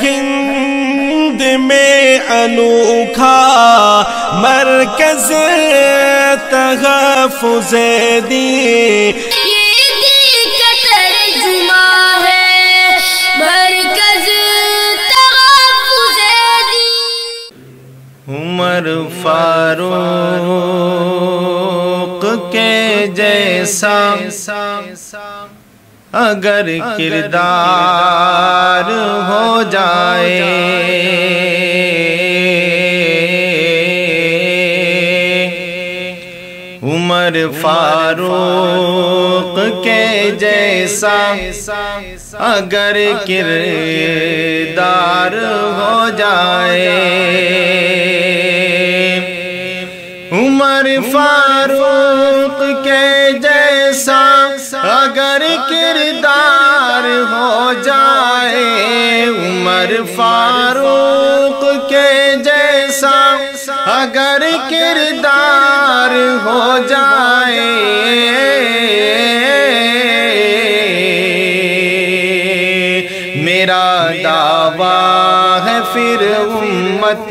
ہند میں انوکھا مرکز تحفظ دین، عمر فاروق کے جیسا اگر کردار ہو جائے، عمر فاروق کے جیسا اگر کردار ہو جائے، عمر فاروق کے جیسا اگر کردار ہو جائے، عمر فاروق کے جیسا اگر کردار ہو جائے، میرا دعویٰ ہے پھر امت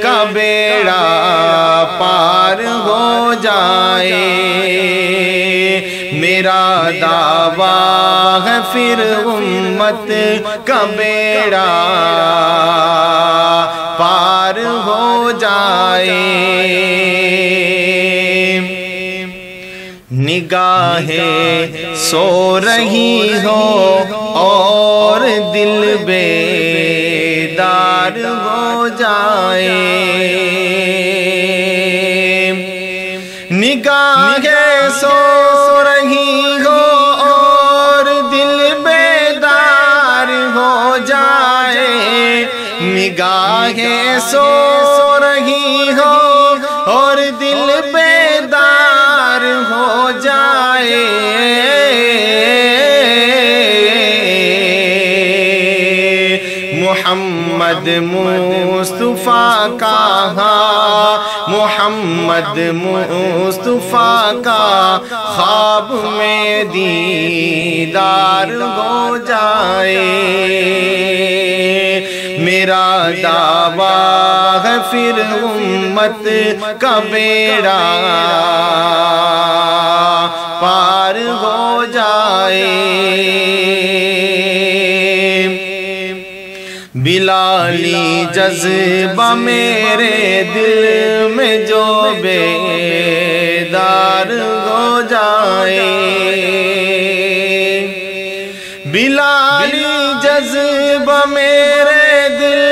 کا بیڑا پار ہو جائے، میرا دعویٰ ہے پھر امت کا بیڑا پار ہو جائے، نگاہیں سو رہی ہو اور دل بیدار ہو جائے، نگاہیں سو رہی ہو اور دل بیدار ہو جائے، نگاہیں سو رہی ہو اور دل بیدار ہو جائے، محمد مصطفیٰ کا محمد مصطفیٰ کا خواب میں دیدار ہو جائے، میرا دعویٰ ہے پھر امت کا بیڑا پار ہو جائے، بلالی جذبہ میرے دل میں جو بیدار ہو جائے، بلالی جذبہ میرے دل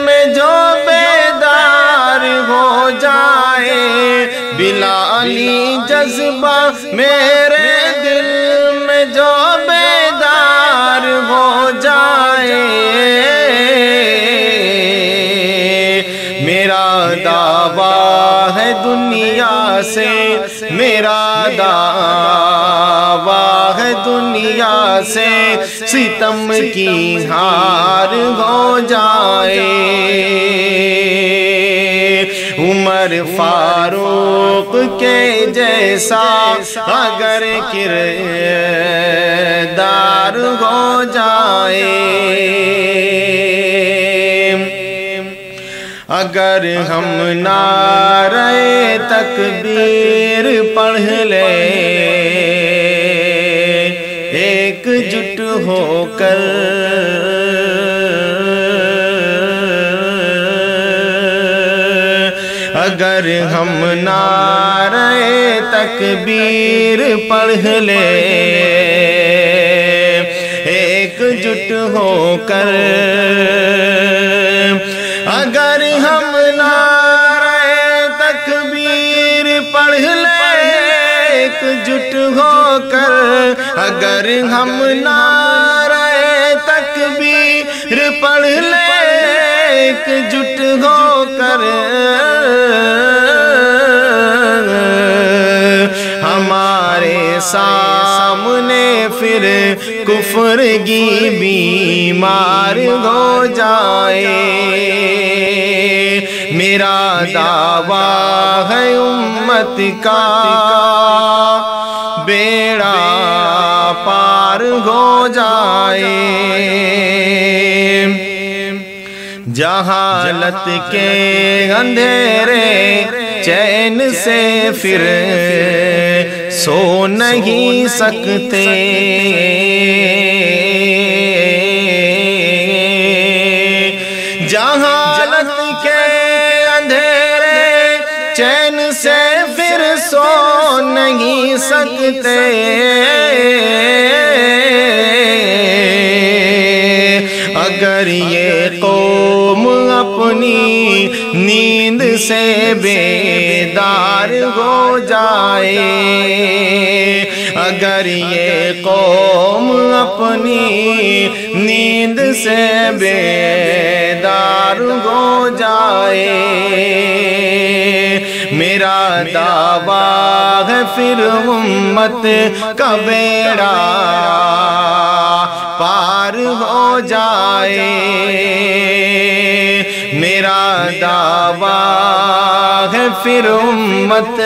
میں جو بیدار ہو جائے، بلالی جذبہ میرے دل میں جو بیدار ہو جائے، میرا دعویٰ ہے دنیا سے، میرا دعویٰ ہے دنیا سے ستم کی ہار ہو جائے، عمر فاروق کے جیسا اگر کردار ہو جائے، اگر ہم نعرہ تکبیر پڑھ لیں ایک جٹ ہو کر، اگر ہم نعرہ تکبیر پڑھ لیں ایک جٹ ہو کر، اگر ہم نعرہ تکبیر پڑھ لیں ایک جٹ ہو کر، اگر ہم نعرہ تکبیر پڑھ لیں ایک جٹ ہو کر، ہمارے سامنے پھر کفر کی بیمار ہو جائے، میرا دعویٰ ہے امت کا بیڑا پار ہو جائے، جہالت کے اندھیرے چین سے پھر سو نہیں سکتے، جہالت کے اندھیرے چین سے پھر سو نہیں سکتے، اگر یہ قوم اپنی نیند سے بیدار ہو جائے، اگر یہ قوم اپنی نیند سے بیدار ہو جائے، میرا دعویٰ ہے پھر امت کا بیڑا پار ہو جائے، میرا دعویٰ ہے پھر امت